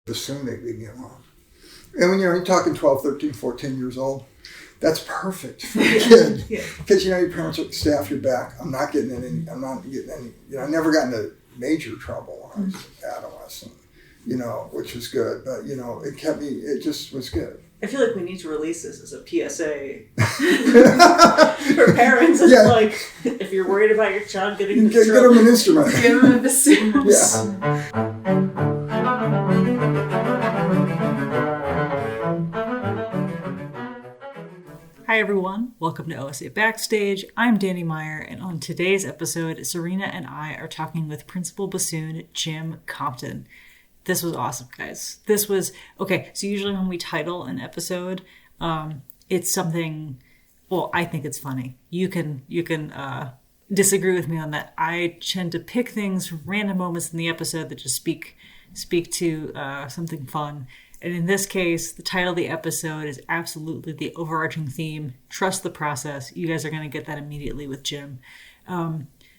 bassoon, they leave me alone. And when you're talking 12, 13, 14 years old, that's perfect for a kid. Because, your parents will stay off your back. I'm not getting any, I never got into major trouble when I was adolescent, which was good. But, it just was good. I feel like we need to release this as a PSA for parents. It's like, if you're worried about your child getting in trouble, get them an instrument. Give them a bassoon. Hi everyone, welcome to OSA Backstage. I'm Dani Meyer, and on today's episode, Serena and I are talking with Principal Bassoon Jim Compton. This was awesome, guys. This was, okay, so usually when we title an episode, it's something, well, I think it's funny. You can disagree with me on that. I tend to pick things from random moments in the episode that just speak to something fun. And in this case, the title of the episode is absolutely the overarching theme, trust the process. You guys are going to get that immediately with Jim.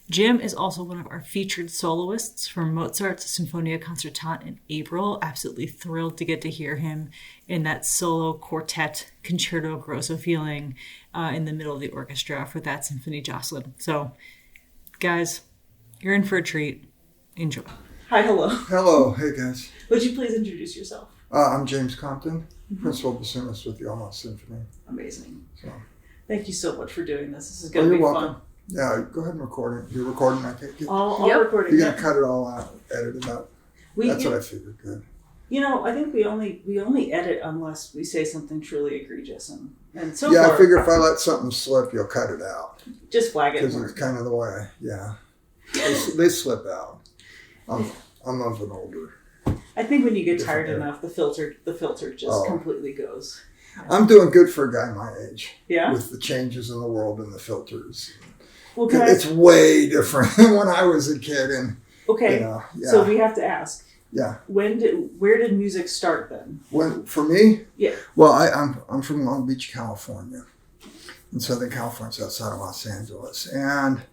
Jim is also one of our featured soloists from Mozart's Sinfonia Concertante in April. Absolutely thrilled to get to hear him in that solo quartet concerto grosso feeling in the middle of the orchestra for that symphony Jocelyn. So, guys, you're in for a treat. Enjoy. Hi, hello. Hello. Hey, guys. Would you please introduce yourself? I'm James Compton, principal bassoonist with the Almost Symphony. Amazing. So, thank you so much for doing this. This is going to be welcome. Fun. Yeah, go ahead and record it. You're recording, I take it? I'll record it. You're going to cut it all out, edit it out. That's what I figured. Good. I think we only edit unless we say something truly egregious. And so far, I figure if I let something slip, you'll cut it out. Just flag it. Because it's kind of the way, they slip out. I'm of an older. I think when you get tired enough, the filter just completely goes. I'm doing good for a guy my age. Yeah? With the changes in the world and the filters. Well, it's way different than when I was a kid. And So we have to ask. Yeah. Where did music start then? For me? Yeah. Well, I'm from Long Beach, California. In Southern California, it's outside of Los Angeles. And,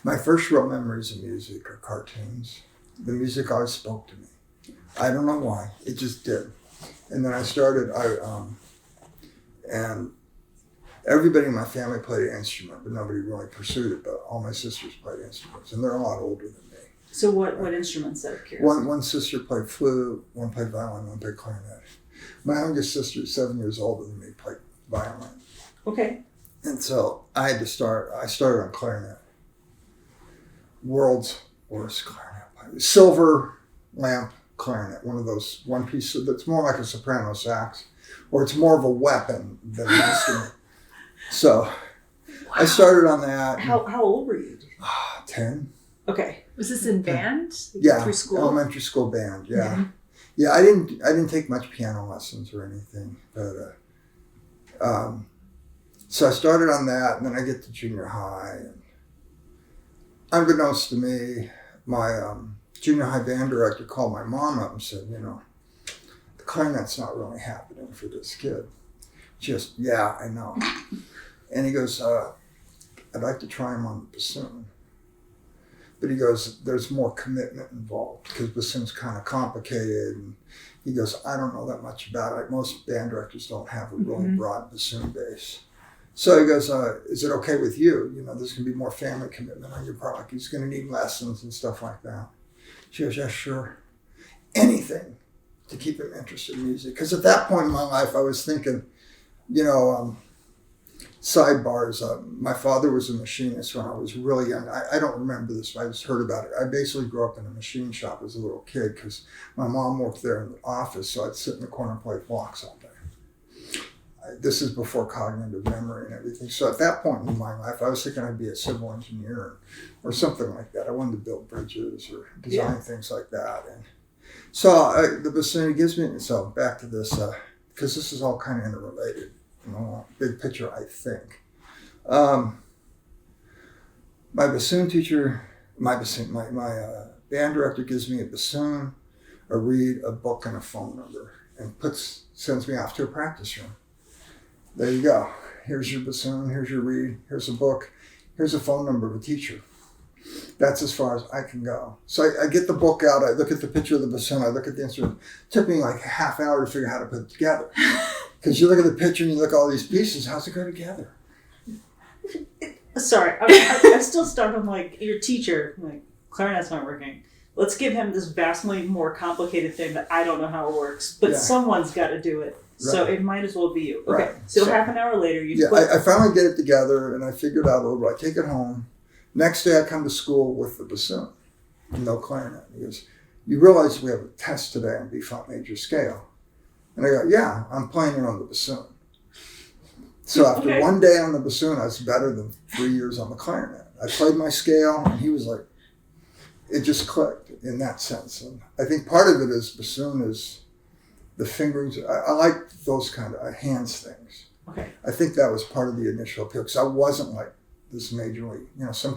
my first real memories of music are cartoons. The music always spoke to me. I don't know why. It just did. And then I started, and everybody in my family played an instrument, but nobody really pursued it. But all my sisters played instruments, and they're a lot older than me. So what instruments out of curiosity? One sister played flute, one played violin, one played clarinet. My youngest sister, 7 years older than me, played violin. Okay. And so I started on clarinet. World's worst clarinet player. Silver lamp clarinet, one of those one piece that's more like a soprano sax, or it's more of a weapon than an instrument. So I started on that. How old were you? 10. Okay. Was this in band? Yeah, through school? Elementary school band. Yeah. Mm-hmm. Yeah, I didn't take much piano lessons or anything, but so I started on that, and then I get to junior high, and unbeknownst to me, my junior high band director called my mom up and said, the clarinet's not really happening for this kid. I know. And he goes, I'd like to try him on the bassoon. But he goes, there's more commitment involved because bassoon's kind of complicated. And he goes, I don't know that much about it. Most band directors don't have a really broad bassoon base. So he goes, is it okay with you? There's going to be more family commitment on your part. Like he's going to need lessons and stuff like that. She goes, yeah, sure. Anything to keep him interested in music. Because at that point in my life, I was thinking, sidebars. My father was a machinist when I was really young. I don't remember this, but I just heard about it. I basically grew up in a machine shop as a little kid because my mom worked there in the office, so I'd sit in the corner and play blocks all day. This is before cognitive memory and everything. So at that point in my life, I was thinking I'd be a civil engineer or something like that. I wanted to build bridges or design things like that. And so the bassoon gives me, so back to this, because this is all kind of interrelated, big picture, I think. My bassoon teacher, my band director gives me a bassoon, a reed, a book, and a phone number, and sends me off to a practice room. There you go. Here's your bassoon, here's your reed, here's a book, here's a phone number of a teacher. That's as far as I can go. So I get the book out, I look at the picture of the bassoon, I look at the instrument. It took me like a half hour to figure out how to put it together. Because you look at the picture and you look at all these pieces, how's it go together? Sorry, I'm still stuck on like your teacher, like clarinet's not working. Let's give him this vastly more complicated thing that I don't know how it works, but someone's got to do it. Right. So it might as well be you. Okay, so half an hour later, I finally get it together and I figured out a little bit. I take it home. Next day I come to school with the bassoon, no clarinet. He goes, you realize we have a test today on B flat major scale? And I go, yeah, I'm playing it on the bassoon. So after one day on the bassoon, I was better than 3 years on the clarinet. I played my scale and he was like, it just clicked in that sense. And I think part of it is bassoon is the fingerings. I like those kind of hands things. Okay. I think that was part of the initial appeal because I wasn't like this majorly, some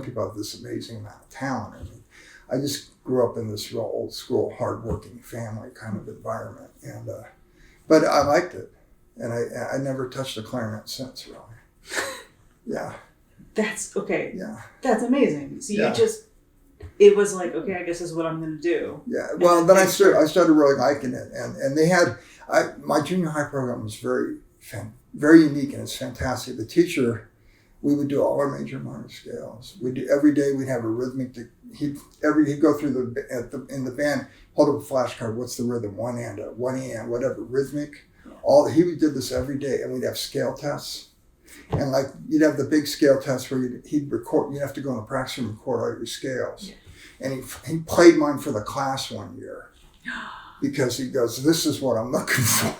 people have this amazing amount of talent. I mean, I just grew up in this real old school, hardworking family kind of environment. And, but I liked it. And I never touched a clarinet since, really. Yeah. That's okay. Yeah. That's amazing. So you just, it was like, okay, I guess this is what I'm going to do. Yeah. Well, then I started really liking it. And they had, my junior high program was very unique and it's fantastic. The teacher, we would do all our major minor scales. Every day we'd have a rhythmic, he'd go through in the band, hold up a flashcard, what's the rhythm, one and, whatever, rhythmic. He did this every day, and we'd have scale tests. And like, you'd have the big scale test where he'd record, you'd have to go in the practice room and record all your scales. Yeah. And he played mine for the class one year because he goes, this is what I'm looking for.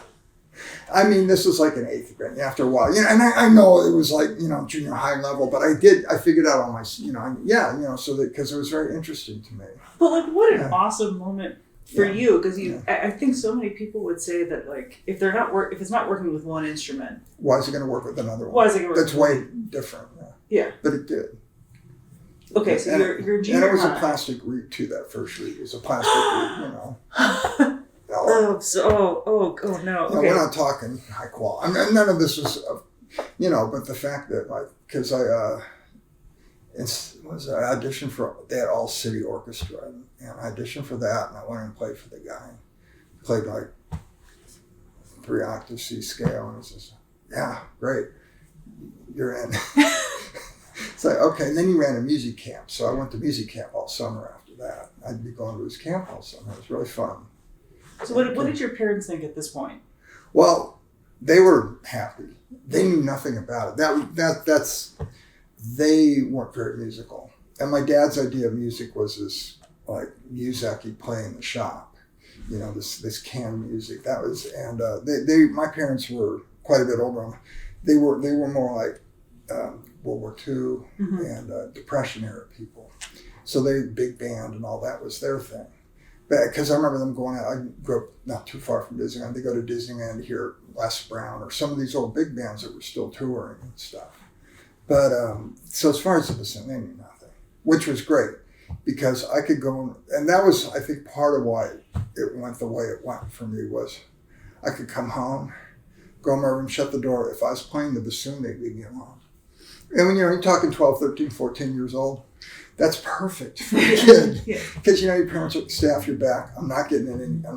I mean, this was like an 8th grade after a while, and I know it was like, junior high level, but I figured out all my, so that, because it was very interesting to me. But like, what an awesome moment for you, because I think so many people would say that like if it's not working with one instrument, why is it going to work with another one? Why is it going to work? That's way different. Yeah. But it did. Okay, so you're junior and it was high. A plastic reed too. That first reed was a plastic reed. Oh no. Okay. We're not talking high quality. I mean, none of this was, but the fact that like because I auditioned for, they had all city orchestra, and I auditioned for that, and I went and played for the guy. Played like 3 octave C scale, and he says, yeah, great, you're in. It's like, okay, and then he ran a music camp, so I went to music camp all summer after that. I'd be going to his camp all summer. It was really fun. So what did your parents think at this point? Well, they were happy. They knew nothing about it. They weren't very musical. And my dad's idea of music was this like music he'd play in the shop, this canned music. That was, and my parents were quite a bit older. They were more like World War II and Depression era people. So big band and all that was their thing. Because I remember them going out. I grew up not too far from Disneyland. They go to Disneyland to hear Les Brown or some of these old big bands that were still touring and stuff. But so as far as the bassoon, they knew nothing, which was great because I could go, and that was, I think, part of why it went the way it went for me was I could come home, go in my room, shut the door. If I was playing the bassoon, they'd leave me alone. And when you're talking 12, 13, 14 years old, that's perfect for a kid because your parents will stay off your back. I'm not getting any. I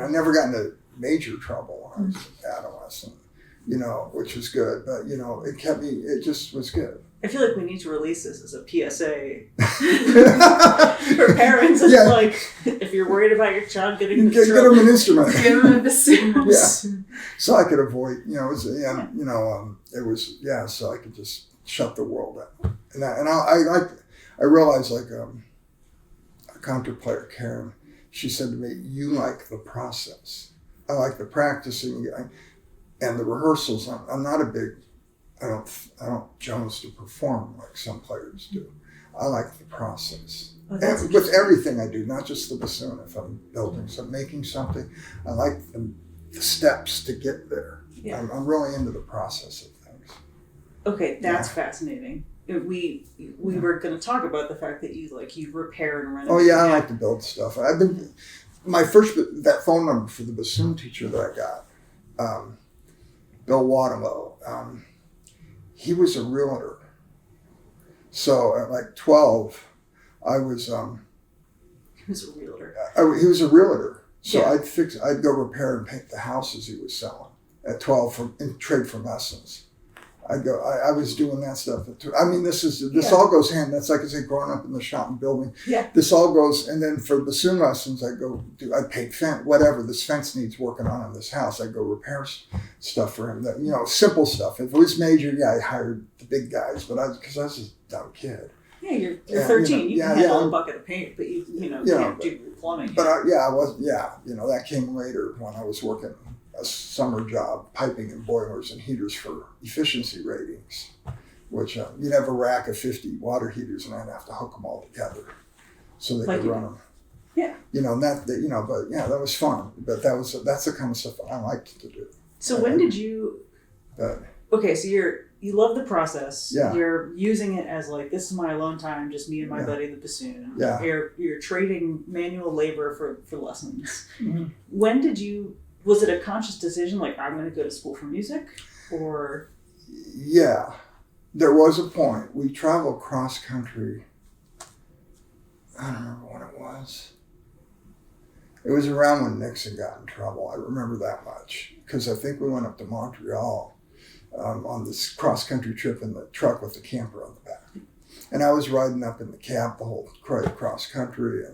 never got into major trouble when I was adolescent. Which was good, but it just was good. I feel like we need to release this as a PSA for parents. It's like, if you're worried about your child getting into trouble, get them an instrument. Give them a bassoon. Yeah. So I could avoid, it was, it was, so I could just shut the world out. And I realized like a concert player, Karen, she said to me, you like the process. I like the practicing. And the rehearsals, I'm not a big, I don't Jones to perform like some players do. I like the process. And with everything I do, not just the bassoon. If I'm building making something, I like the steps to get there. Yeah. I'm really into the process of things. Okay, that's fascinating. We were going to talk about the fact that you repair and renovate. Oh yeah, I like to build stuff. That phone number for the bassoon teacher that I got. Bill Waterlow, he was a realtor. So at like 12, I was, He was a realtor. he was a realtor. So Yeah. I'd go repair and paint the houses he was selling at 12 in trade for lessons. I was doing that stuff. I mean, this Yeah. all goes hand. That's like I say, growing up in the shop and building. Yeah. This all goes, and then for bassoon lessons, I paint fence, whatever this fence needs working on in this house. I go repair stuff for him. That, simple stuff. If it was major, yeah, I hired the big guys, but because I was just a dumb kid. Yeah, you're Yeah, 13. You can handle yeah. a bucket of paint, but you Yeah, can't do plumbing. But I wasn't. Yeah, that came later when I was working a summer job, piping and boilers and heaters for efficiency ratings, which you'd have a rack of 50 water heaters and I'd have to hook them all together so they could run them. Yeah. And but yeah, that was fun. But that's the kind of stuff I liked to do. So when did you? But, Okay, so you love the process. Yeah. You're using it as like, this is my alone time, just me and my Yeah. buddy the bassoon. Yeah. You're trading manual labor for lessons. Mm-hmm. When did you? Was it a conscious decision, like I'm going to go to school for music, or? yeah, there was a point. We traveled cross country. I don't remember when it was. It was around when Nixon got in trouble. I remember that much because I think we went up to Montreal on this cross-country trip in the truck with the camper on the back. And I was riding up in the cab the whole cross-country.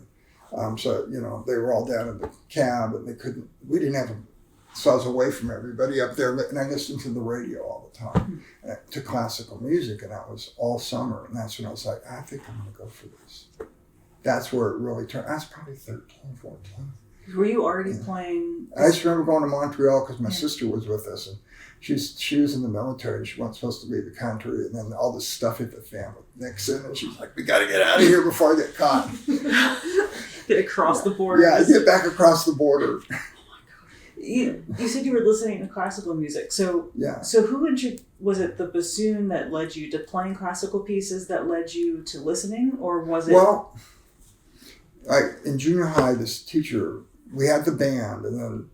And so, they were all down in the cab and we didn't have so I was away from everybody up there. And I listened to the radio all the time to classical music. And that was all summer. And that's when I was like, I think I'm going to go for this. That's where it really turned. I was probably 13, 14. Were you already playing? I just remember going to Montreal because my sister was with us, and she was in the military. She wasn't supposed to leave the country, and then all this stuff hit the fan with Nixon, and she's like, "We got to get out of here before I get caught." Get across the border. Yeah, get back across the border. You said you were listening to classical music, so Yeah. So was it the bassoon that led you to playing classical pieces that led you to listening, or was it? Well, in junior high, this teacher, we had the band, and then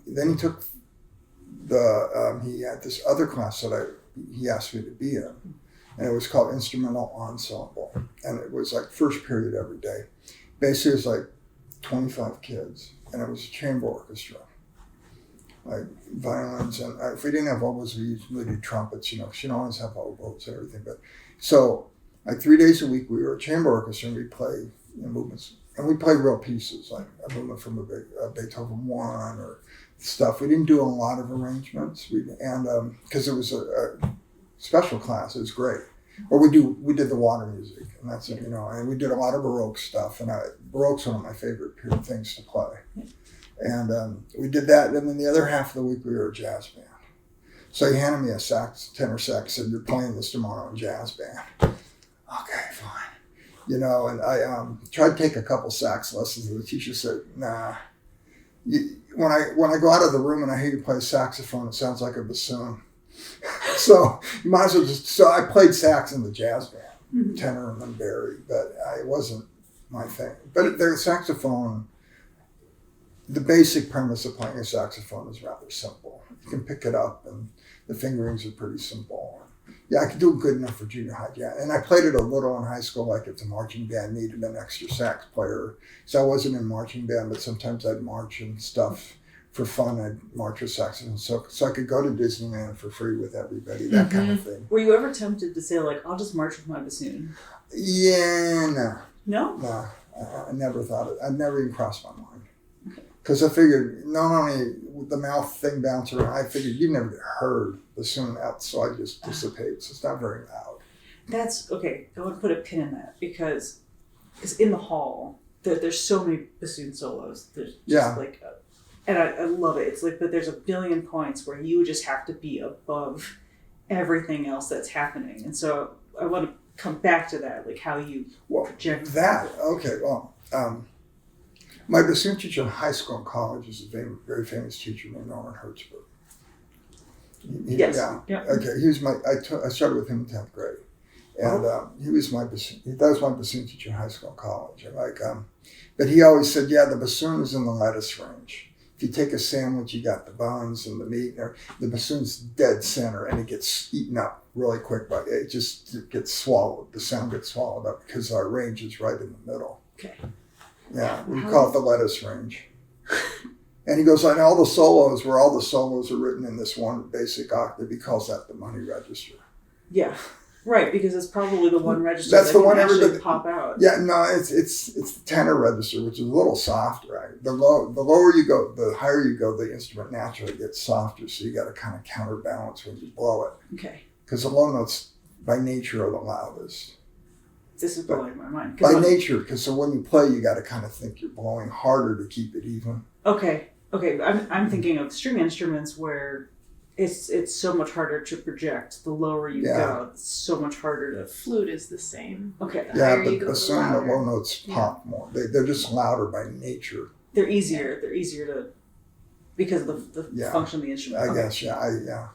then he took he had this other class that he asked me to be in, and it was called Instrumental Ensemble, and it was like first period every day. Basically, it was like 25 kids, and it was a chamber orchestra, like violins, and if we didn't have oboes, we usually did trumpets, because you don't always have oboes and everything, but so like 3 days a week we were a chamber orchestra and we play movements, and we played real pieces, like a movement from a Beethoven 1 or stuff. We didn't do a lot of arrangements, because it was a special class. It was great. Or we did the water music, and that's it, and we did a lot of Baroque stuff, and Baroque's one of my favorite things to play. And we did that, and then the other half of the week we were a jazz band. So he handed me a tenor sax, said, "You're playing this tomorrow in jazz band." Okay, fine. And I tried to take a couple sax lessons, and the teacher said, "Nah. When I go out of the room and I hear you play saxophone, it sounds like a bassoon." So you might as well so I played sax in the jazz band, tenor and then bari, but it wasn't my thing. But the saxophone, the basic premise of playing a saxophone is rather simple. You can pick it up and the fingerings are pretty simple. Yeah, I could do it good enough for junior high jazz. And I played it a little in high school, like if the marching band needed an extra sax player. So I wasn't in marching band, but sometimes I'd march and stuff. For fun, I'd march with saxophone, so I could go to Disneyland for free with everybody, that kind of thing. Were you ever tempted to say, like, I'll just march with my bassoon? Yeah, no. No? I never thought it. I never even crossed my mind. Because I figured, not only would the mouth thing bounce around, I figured you'd never get heard bassoon out, so I just dissipate, so it's not very loud. That's, okay, I want to put a pin in that, because in the hall, there's so many bassoon solos. There's just like... And I love it. It's like that there's a billion points where you just have to be above everything else that's happening. And so I want to come back to that, like how you project that. Okay, well, my bassoon teacher in high school and college is a very famous teacher named Norman Hertzberg. Yes. Yeah. Okay, he was I started with him in 10th grade. And he was my bassoon. That was my bassoon teacher in high school and college. And but he always said, the bassoon is in the lettuce range. If you take a sandwich, you got the bones and the meat. The bassoon's dead center, and it gets eaten up really quick, but it just gets swallowed. The sound gets swallowed up because our range is right in the middle. Okay. Yeah, we call it the lettuce range. And he goes, and all the solos, where all the solos are written in this one basic octave, he calls that the money register. Yeah, right, because it's probably the one register That's that the can one actually pop out. Yeah, no, it's the tenor register, which is a little softer. Right? The lower you go, the higher you go, the instrument naturally gets softer. So you got to kind of counterbalance when you blow it. Okay. Because the low notes, by nature, are the loudest. This is blowing my mind. By nature, because so when you play, you got to kind of think you're blowing harder to keep it even. Okay. I'm thinking of string instruments where it's so much harder to project. The lower you go, it's so much harder to. Flute is the same. Okay. Yeah, but bassoon, the low notes pop more. They're just louder by nature. They're easier. They're easier to because of the function of the instrument. I guess. Yeah.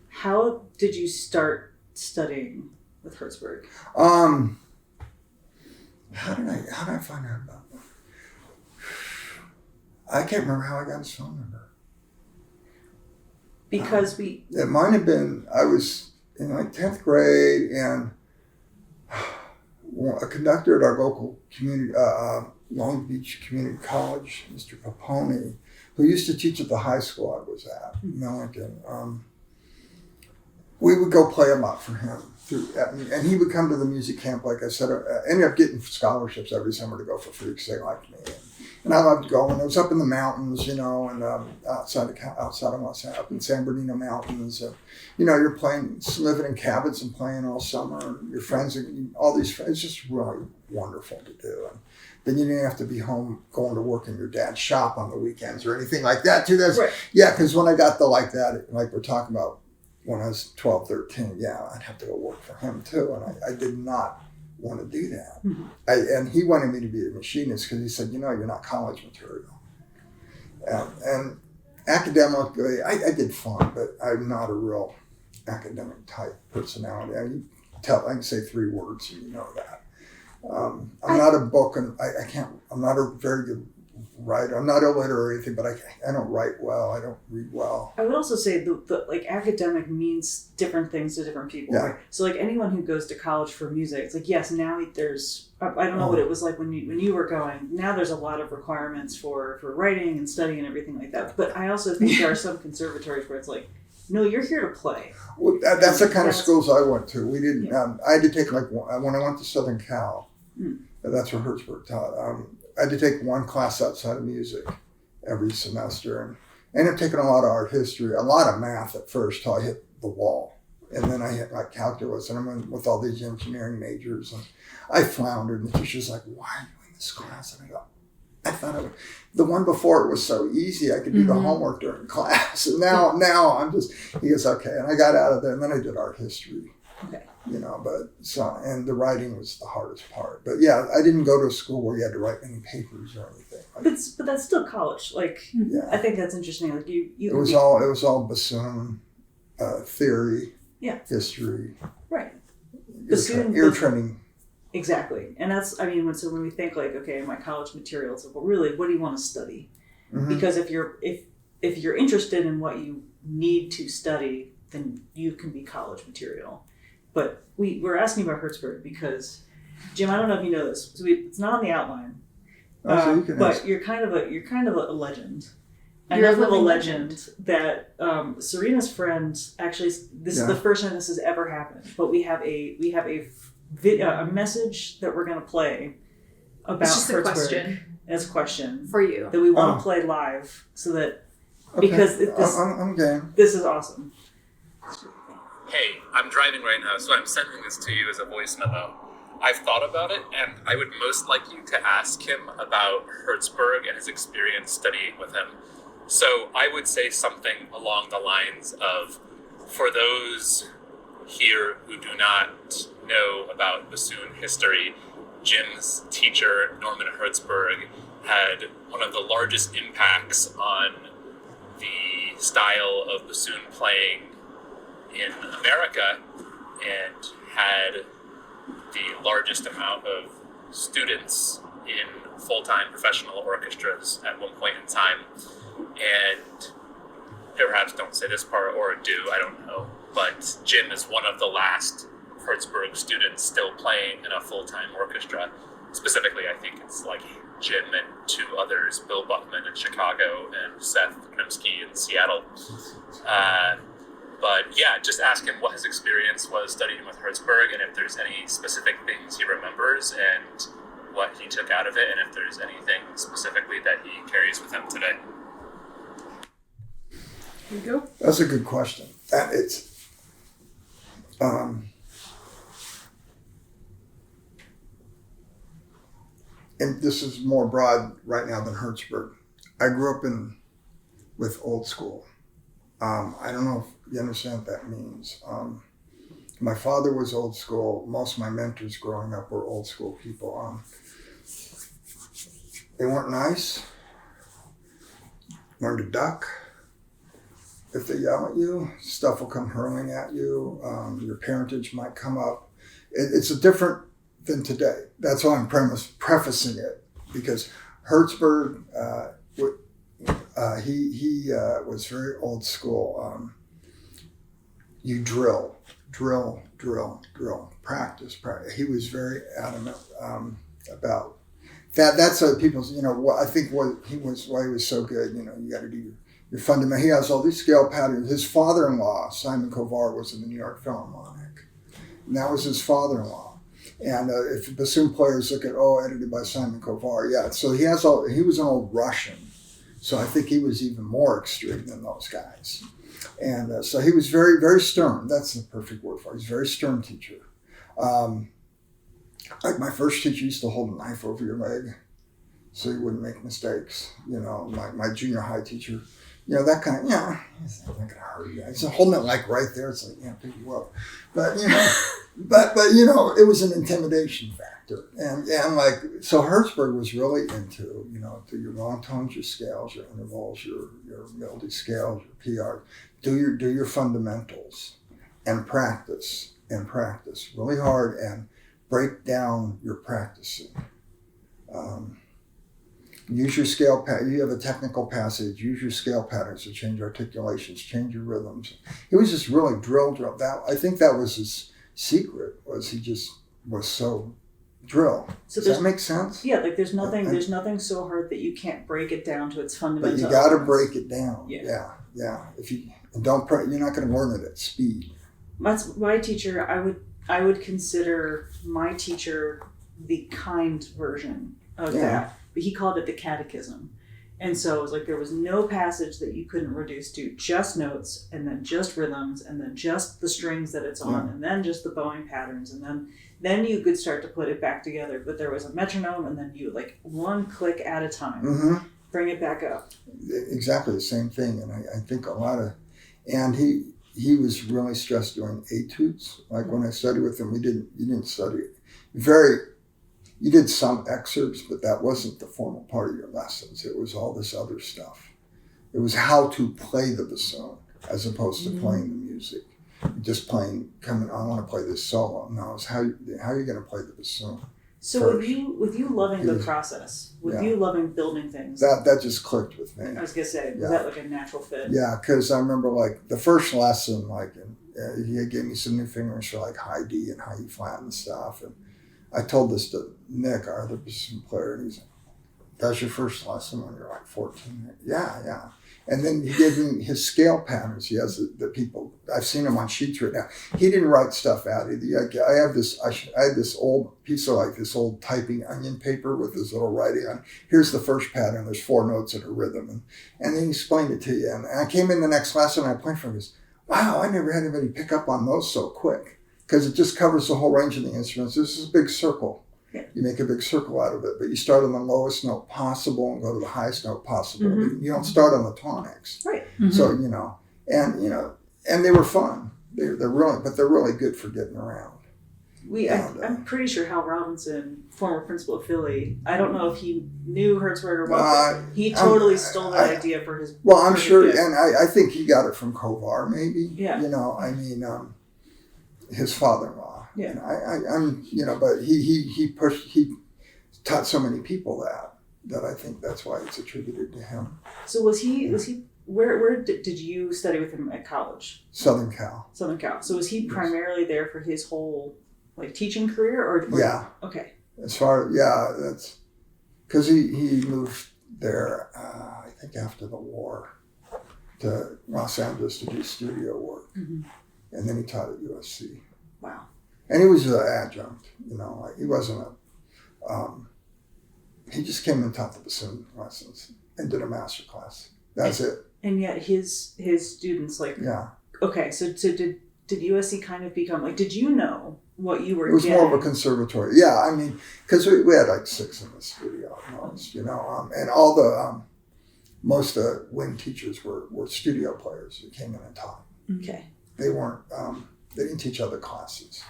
How did you start studying with Hertzberg? How did I find out about that? I can't remember how I got his phone number. Because it might have been, I was in like 10th grade, and a conductor at our local community, Long Beach Community College, Mr. Paponi, who used to teach at the high school I was at, Millington. We would go play a lot for him. And he would come to the music camp, like I said, ended up getting scholarships every summer to go for free because they liked me. And I loved going. It was up in the mountains, and outside of Los Angeles, up in San Bernardino Mountains. You're living in cabins and playing all summer. And your friends, all these friends, it's just really wonderful to do. And then you didn't have to be home going to work in your dad's shop on the weekends or anything like that, too. Right. Yeah, because when I got like that, like we're talking about, when I was 12, 13, I'd have to go work for him too. And I did not want to do that. Mm-hmm. And he wanted me to be a machinist because he said, you're not college material. And academically, I did fine, but I'm not a real academic type personality. I can say 3 words and you know that. I'm not a book, and I'm not a very good writer. I'm not illiterate or anything, but I don't write well. I don't read well. I would also say the like academic means different things to different people. Yeah. Right? So like anyone who goes to college for music, it's like, yes, now there's, I don't know what it was like when you were going. Now there's a lot of requirements for writing and studying and everything like that. But I also think there are some conservatories where it's like, no, you're here to play. Well, that's the kind of schools I went to. We didn't. I had to take when I went to Southern Cal. That's where Hertzberg taught. I had to take one class outside of music every semester, and I ended up taking a lot of art history, a lot of math at first till I hit the wall. And then I hit like calculus, and I went with all these engineering majors, and I floundered, and the teacher's like, why are you in this class? And I thought the one before it was so easy, I could do the homework during class. And now I'm just, he goes, okay. And I got out of there, and then I did art history. Okay. And the writing was the hardest part. But yeah, I didn't go to a school where you had to write any papers or anything. But that's still college. Like, I think that's interesting. Like it was all bassoon, theory, history. Right. Bassoon, ear training. Exactly. And that's, when we think like, okay, my college material, it's like, well, really, what do you want to study? Mm-hmm. Because if you're interested in what you need to study, then you can be college material. But we're asking about Hertzberg because, Jim, I don't know if you know this. So it's not on the outline, but you're kind of a legend. Enough of a legend that Serena's friend actually. This is the first time this has ever happened. But we have a message that we're going to play about it's just Hertzberg. A question. It's a question for you that we want to play live, so that because I'm game. This is awesome. Hey, I'm driving right now, so I'm sending this to you as a voice memo. I've thought about it, and I would most like you to ask him about Hertzberg and his experience studying with him. So I would say something along the lines of, for those here who do not know about bassoon history, Jim's teacher, Norman Hertzberg, had one of the largest impacts on the style of bassoon playing in America, and had the largest amount of students in full-time professional orchestras at one point in time. And perhaps don't say this part, or do, I don't know. but Jim is one of the last Hertzberg students still playing in a full-time orchestra. Specifically, I think it's like Jim and two others, Bill Buckman in Chicago and Seth Krimsky in Seattle. But yeah, just ask him what his experience was studying with Hertzberg, and if there's any specific things he remembers and what he took out of it, and if there's anything specifically that he carries with him today. Here you go. That's a good question. And it's, and this is more broad right now than Hertzberg. I grew up with old school. I don't know if you understand what that means. My father was old school. Most of my mentors growing up were old school people. They weren't nice. Learn to duck. If they yell at you, stuff will come hurling at you. Your parentage might come up. It's a different than today. That's why I'm prefacing it, because Hertzberg, he was very old school. You drill, practice. He was very adamant about that. That's what people, I think why he was so good. You got to do your fundamental. He has all these scale patterns. His father-in-law, Simon Kovar, was in the New York Philharmonic, and that was his father-in-law. And if bassoon players look at, edited by Simon Kovar, yeah. So he was an old Russian. So I think he was even more extreme than those guys. And so he was very, very stern. That's the perfect word for it. He's a very stern teacher. Like my first teacher used to hold a knife over your leg so you wouldn't make mistakes. My junior high teacher, that kind of, it's not going to hurt you. He's holding it like right there. It's like, pick you up. But, it was an intimidation factor. And so Hertzberg was really into, do your long tones, your scales, your intervals, your melody scales, your PR. Do your fundamentals and practice really hard and break down your practicing. Use your scale pattern. You have a technical passage. Use your scale patterns to change articulations, change your rhythms. He was just really drill. I think that was his secret. Was he just was so drill? So does that make sense? Yeah, there's nothing so hard that you can't break it down to its fundamental. But you got to break it down. Yeah. If you don't, you're not going to learn it at speed. That's my teacher. I would consider my teacher the kind version of that. But he called it the catechism. And so it was like there was no passage that you couldn't reduce to just notes, and then just rhythms, and then just the strings that it's on, and then just the bowing patterns, and then you could start to put it back together. But there was a metronome, and then you one click at a time, bring it back up. Exactly the same thing. And I think and he was really stressed doing etudes. Like when I studied with him, you didn't study it. You did some excerpts, but that wasn't the formal part of your lessons. It was all this other stuff. It was how to play the bassoon as opposed to playing the music. Just I want to play this solo. No, it's how are you going to play the bassoon? So first. with you loving the process, you loving building things. That just clicked with me. I was going to say, was that like a natural fit? Yeah, because I remember the first lesson, he gave me some new fingers for high D and high E flat and stuff. And I told this to Nick, our other bassoon player, and he's like, "That's your first lesson when you're 14? Yeah. And then he gave me his scale patterns. He has the people, I've seen him on sheets right now. He didn't write stuff out either. I had this old piece of this old typing onion paper with his little writing on. Here's the first pattern. There's 4 notes in a rhythm. And then he explained it to you. And I came in the next lesson and I played for him. He goes, wow, I never had anybody pick up on those so quick. Because it just covers the whole range of the instruments. This is a big circle. Yeah. You make a big circle out of it, but you start on the lowest note possible and go to the highest note possible. You don't start on the tonics. Right. So, and they were fun. They're really good for getting around. I'm pretty sure Hal Robinson, former principal of Philly, I don't know if he knew Hertzberg or what, but he totally stole that idea for his. Well, I'm sure, and I think he got it from Kovar, maybe. Yeah. His father-in-law. Yeah. But he taught so many people that I think that's why it's attributed to him. So was he Where did you study with him at college? Southern Cal. Southern Cal. So was he primarily there for his whole like teaching career, or Yeah. Okay. As far that's because he moved there. I think after the war to Los Angeles to do studio work, Mm-hmm. and then he taught at USC. Wow. And he was an adjunct. Like he wasn't a. He just came and taught the bassoon lessons and did a master class. That's it. And yet his students like Yeah. Okay, so did USC kind of become like? Did you know what you were? It was getting? more of a conservatory. Yeah, I mean, because we had like 6 in the studio at most, and all the most wind teachers were studio players who came in and taught. Okay. They weren't. They didn't teach other classes.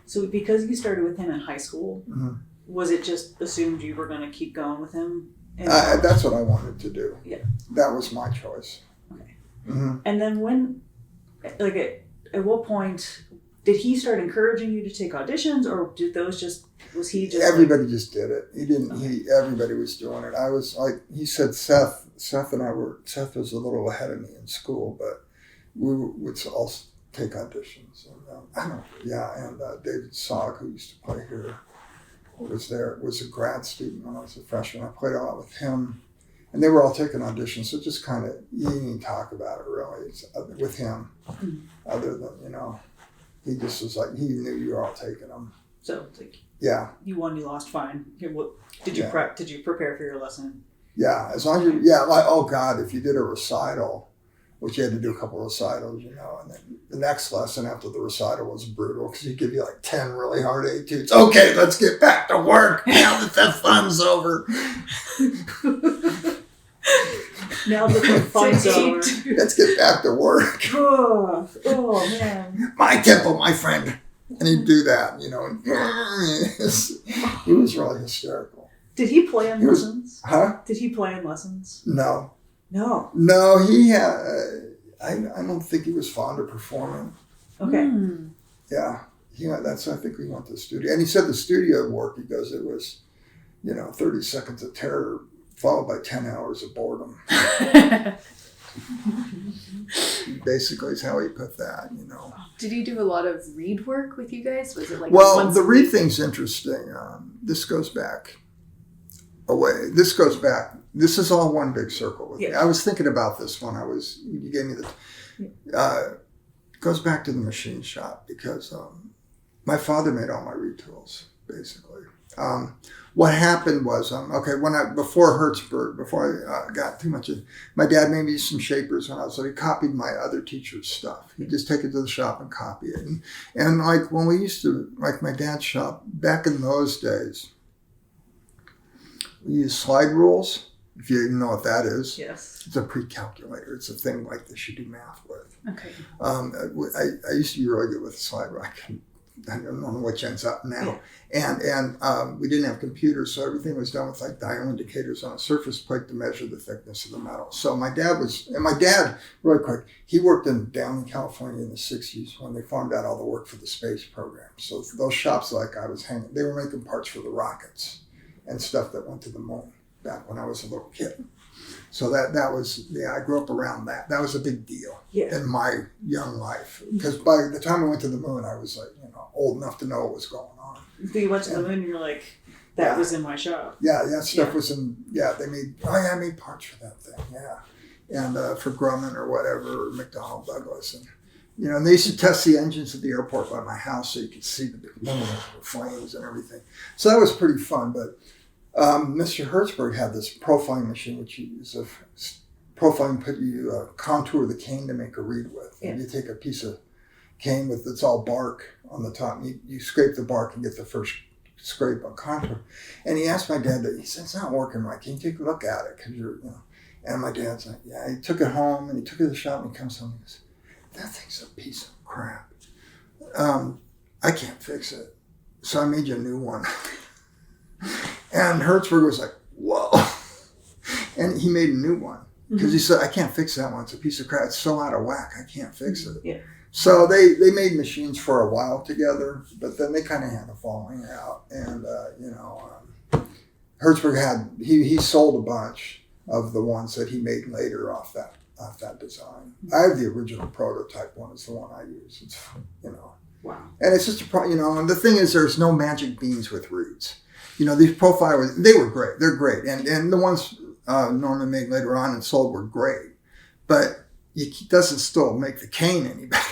So because you started with him in high school, Mm-hmm. was it just assumed you were going to keep going with him? That's what I wanted to do. Yeah. That was my choice. Okay. Mm-hmm. And then when, like, at what point did he start encouraging you to take auditions, or did those was he just? Everybody just did it. He didn't. Everybody was doing it. I was like, he said, Seth and I were. Seth was a little ahead of me in school, but we would all take auditions. And David Sogg, who used to play here, was a grad student when I was a freshman. I played a lot with him, and they were all taking auditions. So just kind of, you didn't even talk about it really with him, other than, he just was like, he knew you were all taking them. So it's like, yeah, you won, you lost, fine. Here, what did you prep? Did you prepare for your lesson? Yeah, as long as like, oh God, if you did a recital, which you had to do a couple of recitals, and then the next lesson after the recital was brutal because he'd give you like 10 really hard etudes. Okay, let's get back to work now that the fun's over. Now that the fun's over. Let's get back to work. Oh man. My tempo, my friend. And he'd do that, and he was really hysterical. Did he play in lessons? Huh? Did he play in lessons? No. No, he had. I don't think he was fond of performing. Okay. Yeah, I think we went to the studio, and he said the studio work. He goes, it was, 30 seconds of terror followed by 10 hours of boredom. Basically, is how he put that. Did he do a lot of read work with you guys? Was it like Well, the read thing's interesting. This goes back a way. This is all one big circle with me. I was thinking about this when you gave me it goes back to the machine shop because my father made all my reed tools, basically. What happened was, before Hertzberg, before I got too much my dad made me some shapers when I was he copied my other teacher's stuff. He'd just take it to the shop and copy it. And like when we used to, like my dad's shop, back in those days, we used slide rules. If you know what that is, yes, it's a pre-calculator. It's a thing like this you do math with. Okay. I used to be really good with a slide rule. I don't know which ends up now. Yeah. And we didn't have computers, so everything was done with like dial indicators on a surface plate to measure the thickness of the metal. So my dad, really quick, he worked down in California in the 60s when they farmed out all the work for the space program. So those shops like I was hanging, they were making parts for the rockets and stuff that went to the moon back when I was a little kid. So that was, I grew up around that. That was a big deal in my young life. Because by the time I went to the moon, I was like, old enough to know what was going on. So you went to the moon and you're like, that was in my shop. Yeah, that stuff was in, they made, I made parts for that thing, And for Grumman or whatever, or McDonnell Douglas. And, and they used to test the engines at the airport by my house so you could see the flames and everything. So that was pretty fun, but Mr. Hertzberg had this profiling machine, which you use profiling, you contour the cane to make a reed with. And you take a piece of cane it's all bark on the top. And you scrape the bark and get the first scrape on contour. And he asked my dad he said, it's not working right. Can you take a look at it? Because And my dad's like, yeah. He took it home and he took it to the shop and he comes home and he goes, that thing's a piece of crap. I can't fix it. So I made you a new one. And Hertzberg was like, whoa. And he made a new one. Because he said, I can't fix that one. It's a piece of crap. It's so out of whack. I can't fix it. Yeah. So they made machines for a while together, but then they kind of had a falling out. And, Hertzberg he sold a bunch of the ones that he made later off that that design. I have the original prototype one. It's the one I use. It's, you know. Wow. And it's just you know, and the thing is, there's no magic beans with reeds. You know, these profilers, they were great. They're great. And the ones Norman made later on and sold were great. But it doesn't still make the cane any better.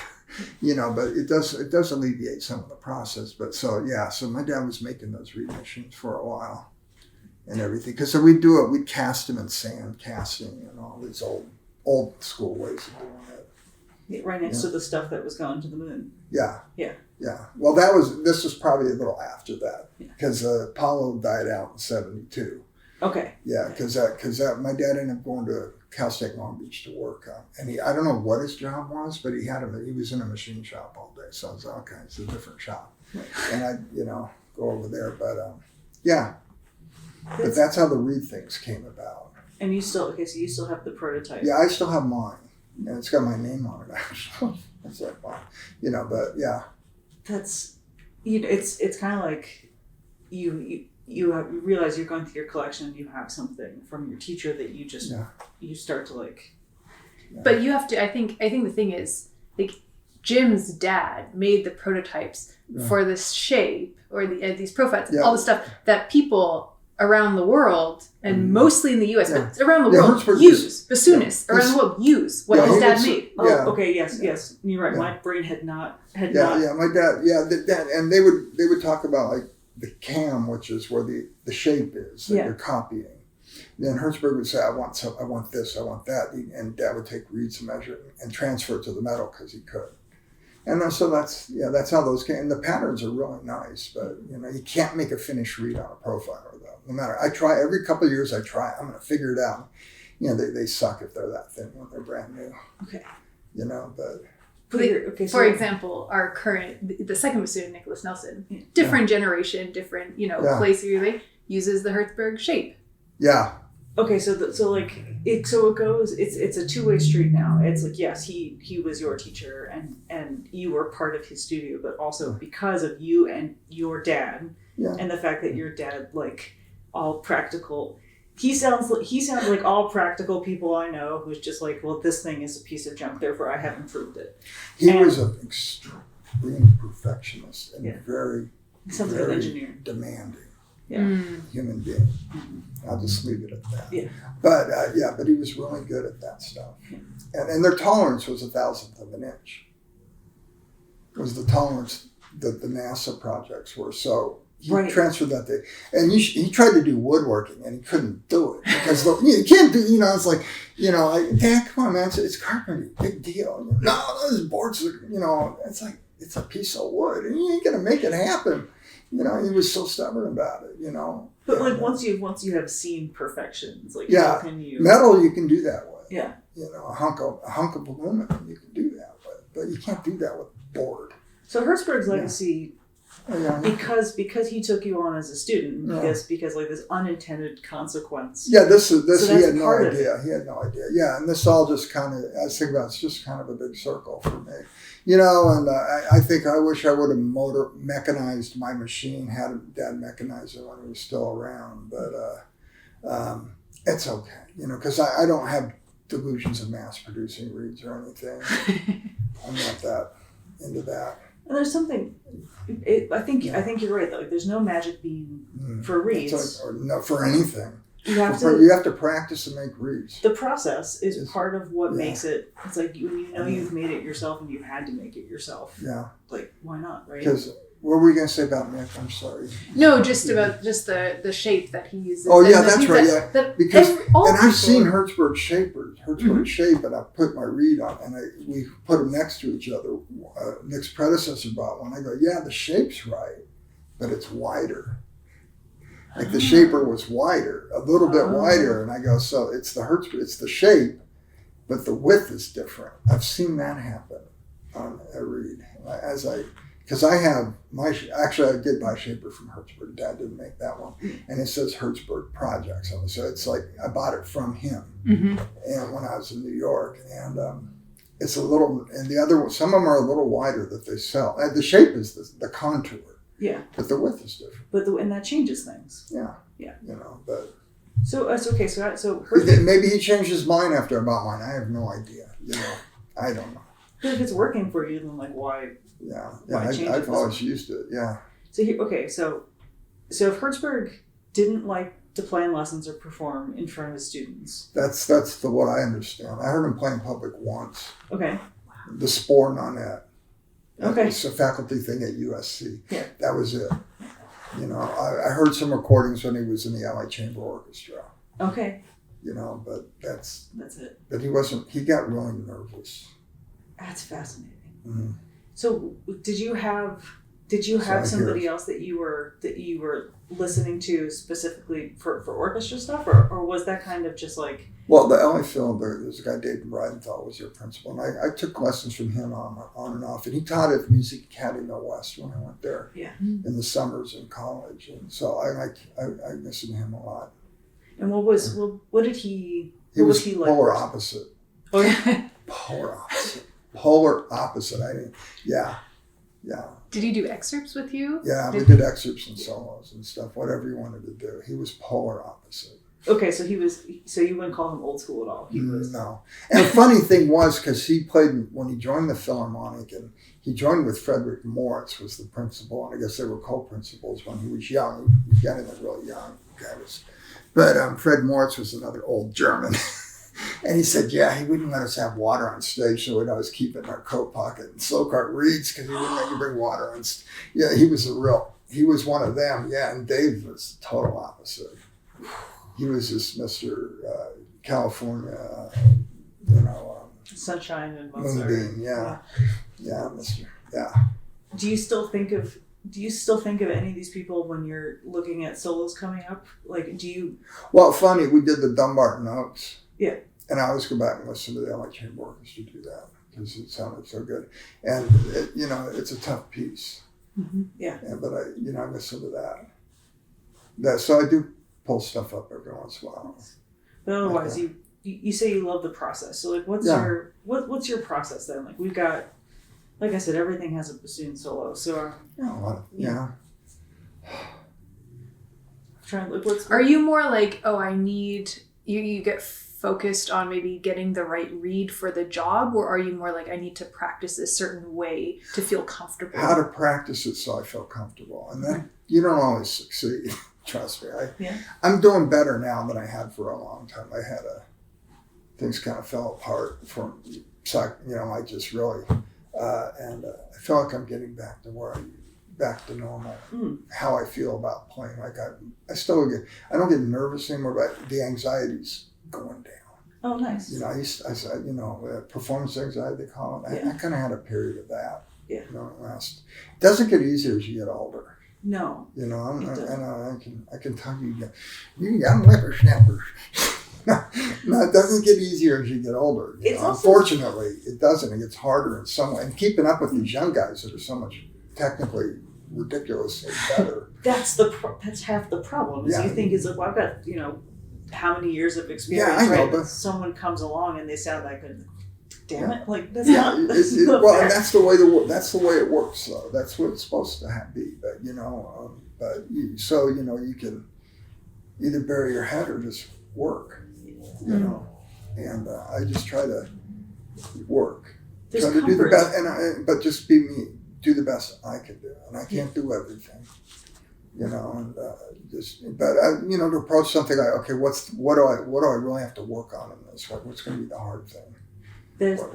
You know, but it does alleviate some of the process. But so my dad was making those reed machines for a while and everything. Because so we'd cast them in sand casting and all these old school ways of doing it. Yeah, right next to the stuff that was going to the moon. Yeah. Yeah. Yeah. Well, this was probably a little after that because Apollo died out in 1972. Okay. Yeah, because my dad ended up going to Cal State Long Beach to work, and I don't know what his job was, but he was in a machine shop all day. So I was like, okay, it's a different shop, and I go over there, but but that's how the reed things came about. And you still have the prototype. Yeah, I still have mine, and it's got my name on it actually. It's like, wow, but yeah. That's, it's kind of like you realize you're going through your collection and you have something from your teacher that you just you start to like. Yeah. But you have to. I think the thing is, like, Jim's dad made the prototypes for this shape or these profiles, all the stuff that people around the world and mostly in the U.S. but around the world use bassoonists around the world use what his dad made. Oh, okay, yes, you're right. My brain had not. My dad, and they would talk about like the cam, which is where the shape is that you're copying. Then Hertzberg would say, I want this, I want that, and Dad would take reeds and measure it and transfer it to the metal because he could. And so that's how those came. And the patterns are really nice, but you can't make a finished reed on a profiler though. No matter, I try every couple of years. I'm going to figure it out. They suck if they're that thin when they're brand new. Okay. But. For example, our the second bassoon, Nicholas Nelson, different generation, different place really uses the Hertzberg shape. Yeah. Okay, so it goes. It's a two-way street now. It's like, yes, he was your teacher and you were part of his studio, but also because of you and your dad and the fact that your dad, like, all practical. He sounds like all practical people I know who's just like, well, this thing is a piece of junk, therefore I have improved it. He was an extreme perfectionist and very engineer, demanding. Human being. I'll just leave it at that. Yeah. But he was really good at that stuff. Yeah. And their tolerance was 1,000th of an inch. It was the tolerance that the NASA projects were. So he transferred that thing. And he tried to do woodworking and he couldn't do it. Because you can't do, it's like, Dad, come on, man, it's carpentry, big deal. No, those boards are, it's like, it's a piece of wood and you ain't going to make it happen. He was so stubborn about it, But like once you have seen perfection, it's like how can you metal you can do that with. Yeah. A hunk of aluminum you can do that with, but you can't do that with board. So Hertzberg's legacy, because he took you on as a student, because like this unintended consequence. Yeah, this he had no idea. He had no idea. Yeah, and this all just kind of, I was thinking about, it's just kind of a big circle for me. And I think I wish I would have mechanized my machine, had Dad mechanize it when he was still around. But it's okay, because I don't have delusions of mass producing reeds or anything. I'm not that into that. And there's something, I think you're right though. Like, there's no magic bean for reeds. Or no, for anything. You have to practice and make reeds. The process is part of what makes it. It's like when you've made it yourself and you had to make it yourself. Yeah. Like, why not, right? Because what were you going to say about Nick? I'm sorry. No, just about the shape that he uses. Oh yeah, that's right. Because I've seen Hertzberg shape, and I put my reed on, and we put them next to each other. Nick's predecessor bought one. I go, yeah, the shape's right, but it's wider. Like the shaper was wider, a little bit wider, and I go, so it's the Hertzberg, it's the shape, but the width is different. I've seen that happen on a reed because I have I did buy a shaper from Hertzberg. Dad didn't make that one, and it says Hertzberg Projects on it, so it's like I bought it from him, and when I was in New York, and it's a little, and the other some of them are a little wider that they sell. The shape is the contour. Yeah. But the width is different. And that changes things. Yeah. Yeah. But. So that's okay. So Maybe he changed his mind after I bought mine. I have no idea. I don't know. But if it's working for you, then like why? Yeah. Why change I've it? always used it. Yeah. So so if Hertzberg didn't like to play in lessons or perform in front of his students, That's what I understand. I heard him play in public once. okay, The Spore Nonette. okay, It's a faculty thing at USC. Yeah. That was it. I heard some recordings when he was in the LA Chamber Orchestra. okay, But that's it. But he got really nervous. That's fascinating. Mm-hmm. So did you have somebody else that you were listening to specifically for orchestra stuff, or was that kind of just like? Well, the LA Phil, there's a guy, David Breidenthal, was their principal, and I took lessons from him on and off, and he taught at the Music Academy of the West when I went there. Yeah. In the summers in college, and so I listened to him a lot. And what did he? He was he like? polar opposite. Oh yeah. Polar opposite. Yeah. Did he do excerpts with you? Yeah, we did excerpts and solos and stuff, whatever you wanted to do. He was polar opposite. Okay, so you wouldn't call him old school at all. He was. No. And the funny thing was, because he played, when he joined the Philharmonic, and he joined with Frederick Moritz, was the principal, and I guess they were co-principals when he was young. He got in there really young. But Fred Moritz was another old German. And he said, he wouldn't let us have water on stage, so we'd always keep it in our coat pocket and Slocart reeds because he wouldn't let you bring water on stage. Yeah, he was one of them. Yeah, and Dave was total opposite. He was just Mr. California, Sunshine and Mozart. Moonbeam. Yeah, Mr. Yeah. Do you still think of any of these people when you're looking at solos coming up? Like, do you? Well, funny, we did the Dumbarton Notes. Yeah. And I always go back and listen to the LA Chamber Orchestra do that because it sounded so good. And, it's a tough piece. Mm-hmm. Yeah. But I listen to that. So I do pull stuff up every once in a while. But otherwise, you say you love the process. So like, what's your process then? Like we've got, like I said, everything has a bassoon solo. So yeah. Trying to look. Are you more like, I need you get focused on maybe getting the right read for the job, or are you more like, I need to practice a certain way to feel comfortable? How to practice it so I feel comfortable, and then you don't always succeed. Trust me. I'm doing better now than I had for a long time. I had things kind of fell apart from, I just really, and I feel like I'm getting back to normal. How I feel about playing. Like I don't get nervous anymore, but the anxiety's going down. Oh, nice. Performance anxiety, they call it. I kind of had a period of that. Yeah. It doesn't get easier as you get older. No. I can tell you young whippersnappers. No, it doesn't get easier as you get older. Unfortunately, it doesn't. It gets harder in some way. And keeping up with these young guys that are so much technically ridiculously better. That's half the problem. Is you think I've got how many years of experience? Yeah, I know, right? but someone comes along and they sound like a damn it, like that's not. not and that's the way it works. Though that's what it's supposed to be. But you can either bury your head or just work. And I just try to work. There's try to do the best, but just be me. Do the best I can do, and I can't do everything. To approach something like, okay, what do I really have to work on in this? What's going to be the hard thing? What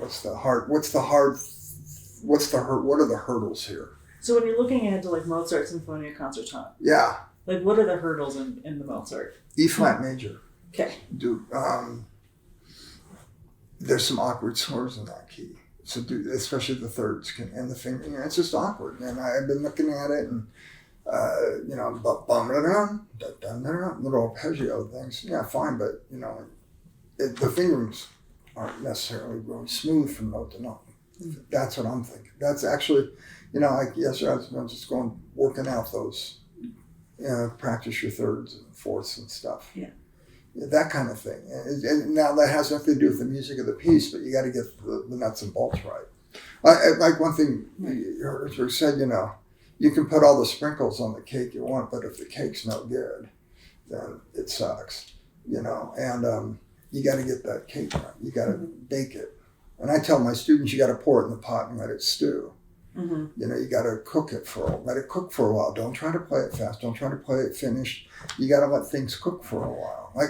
are the hurdles here? So when you're looking ahead to like Mozart Sinfonia Concertante, like what are the hurdles in the Mozart? E flat major. Okay. There's some awkward slurs in that key. So especially the thirds and the finger. It's just awkward. And I've been looking at it and. Little arpeggio things, fine, but the fingerings aren't necessarily really smooth from note to note. That's what I'm thinking. That's actually, like yesterday I was just working out those, practice your thirds and fourths and stuff. Yeah. That kind of thing. And now that has nothing to do with the music of the piece, but you got to get the nuts and bolts right. Like one thing you said, you can put all the sprinkles on the cake you want, but if the cake's no good, then it sucks. you know, and you got to get that cake right. You got to bake it. And I tell my students, you got to pour it in the pot and let it stew. You know, you got to let it cook for a while. Don't try to play it fast. Don't try to play it finished. You got to let things cook for a while. Like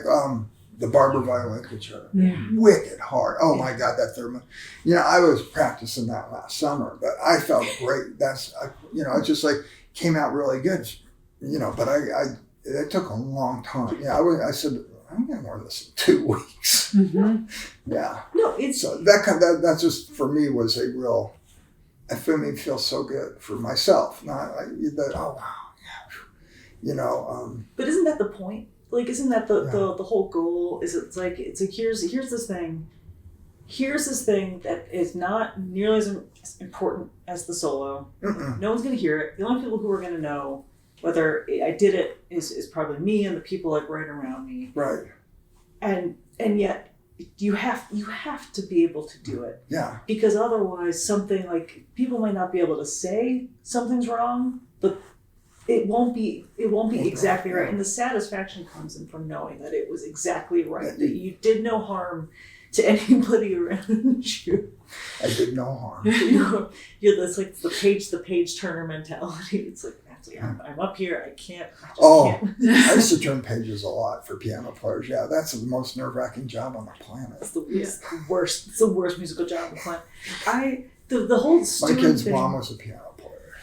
the Barber violins, which are wicked hard. Oh my God, that third one. You know, I was practicing that last summer, but I felt great. You know, it just like came out really good. You know, but it took a long time. Yeah, I said, I'm going to learn this in 2 weeks. Yeah. No, so that just for me was a real. It made me feel so good for myself. Not like oh wow, yeah, you know. But isn't that the point? Like, isn't that the whole goal? It's like here's this thing. Here's this thing that is not nearly as important as the solo. No one's gonna hear it. The only people who are gonna know whether I did it is probably me and the people like right around me. Right. And yet you have to be able to do it. Yeah. Because otherwise something like people might not be able to say something's wrong, but it won't be exactly right. And the satisfaction comes in from knowing that it was exactly right, that you did no harm to anybody around you. I did no harm. That's like the page turner mentality. It's like, I'm up here. I can't. I used to turn pages a lot for piano players. Yeah, that's the most nerve-wracking job on the planet. It's the worst. It's the worst musical job on the planet. The whole my kid's mom was a piano player.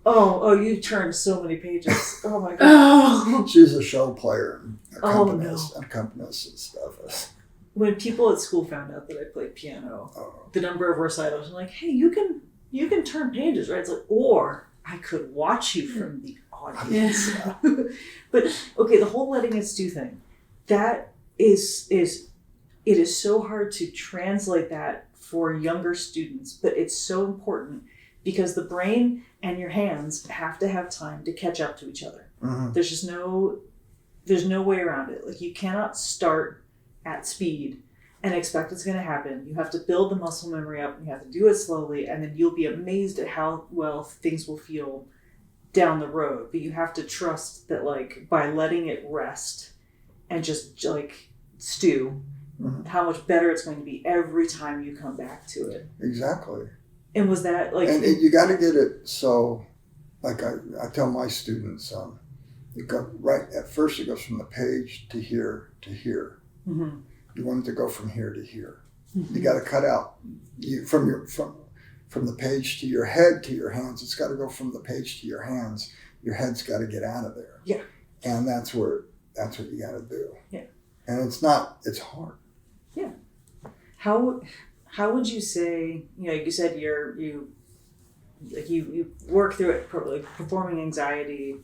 Oh, you turned so many pages. Oh my God. She's a show player and accompanist and stuff. When people at school found out that I played piano, the number of recitals, I'm like, hey, you can turn pages, right? It's like, or I could watch you from the audience. But okay, the whole letting it stew thing, that is it is so hard to translate that for younger students, but it's so important because the brain and your hands have to have time to catch up to each other. There's no way around it. Like, you cannot start at speed and expect it's going to happen. You have to build the muscle memory up, and you have to do it slowly, and then you'll be amazed at how well things will feel down the road. But you have to trust that, like, by letting it rest and just like stew, how much better it's going to be every time you come back to it. Exactly. And was that like? And you got to get it so, like I tell my students, it goes right at first. It goes from the page to here to here. You want it to go from here to here. You got to cut out from the page to your head to your hands. It's got to go from the page to your hands. Your head's got to get out of there. Yeah. And that's what you got to do. Yeah. And it's hard. Yeah. How would you say, you said you work through it, like performing anxiety,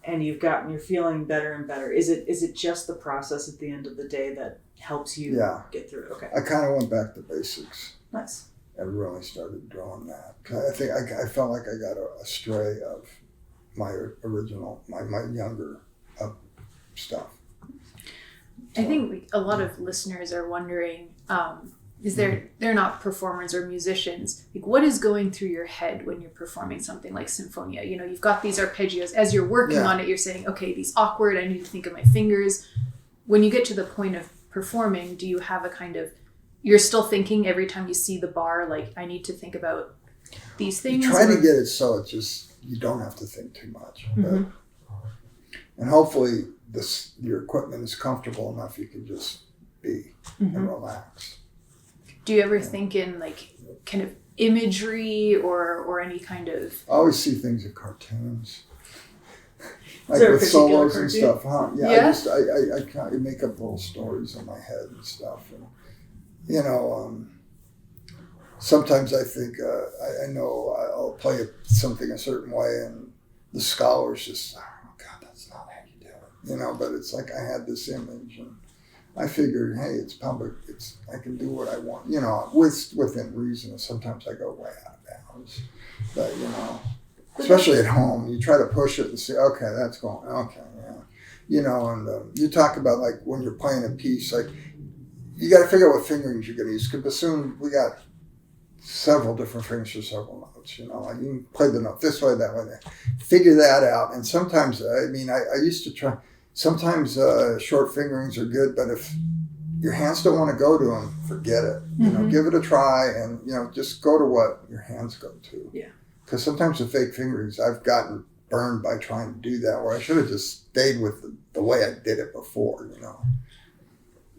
and you're feeling better and better. Is it just the process at the end of the day that helps you get through it? Okay. I kind of went back to basics. Nice. And really started drawing that. I think I felt like I got astray of my original, my younger stuff. So. I think a lot of listeners are wondering, they're not performers or musicians. Like, what is going through your head when you're performing something like Sinfonia? You've got these arpeggios. As you're working on it, you're saying, okay, these awkward, I need to think of my fingers. When you get to the point of performing, do you have a kind of, you're still thinking every time you see the bar, like, I need to think about these things? You try to get it so it's just, you don't have to think too much. But, and hopefully your equipment is comfortable enough you can just be and relax. Do you ever think in like kind of imagery or any kind of? I always see things in cartoons, like with solos and stuff. Yeah. I kind of make up little stories in my head and stuff, and sometimes I think I know I'll play something a certain way, and the scholars just, oh God, that's not how you do it, But it's like I had this image and. I figured, hey, it's public. I can do what I want, within reason. Sometimes I go way out of bounds, but especially at home, you try to push it and say, okay, that's going, okay, yeah, and you talk about like when you're playing a piece, like you got to figure out what fingerings you're going to use. Because bassoon, we got several different fingerings for several notes. Like you can play the note this way, that way, figure that out. And sometimes, I used to try. sometimes short fingerings are good, but if your hands don't want to go to them, forget it. You know, give it a try, and just go to what your hands go to. Yeah. Because sometimes the fake fingerings, I've gotten burned by trying to do that, where I should have just stayed with the way I did it before.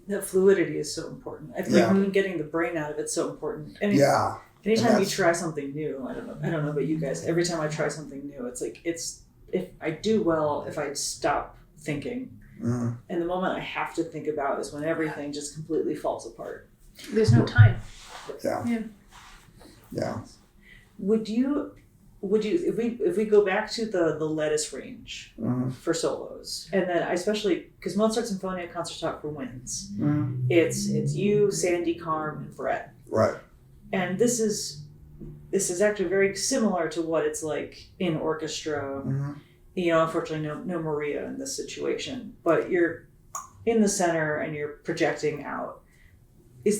That fluidity is so important. I think even getting the brain out of it's so important. Yeah. Anytime you try something new, I don't know about you guys. Every time I try something new, it's like if I do well, if I stop thinking, and the moment I have to think about is when everything just completely falls apart. There's no time. Yeah. Would you if we go back to the lettuce range for solos, and then especially because Mozart Sinfonia Concerto for winds, it's you, Sandy, Carm, and Brett. Right. And this is actually very similar to what it's like in orchestra. Unfortunately, no Maria in this situation, but you're in the center and you're projecting out.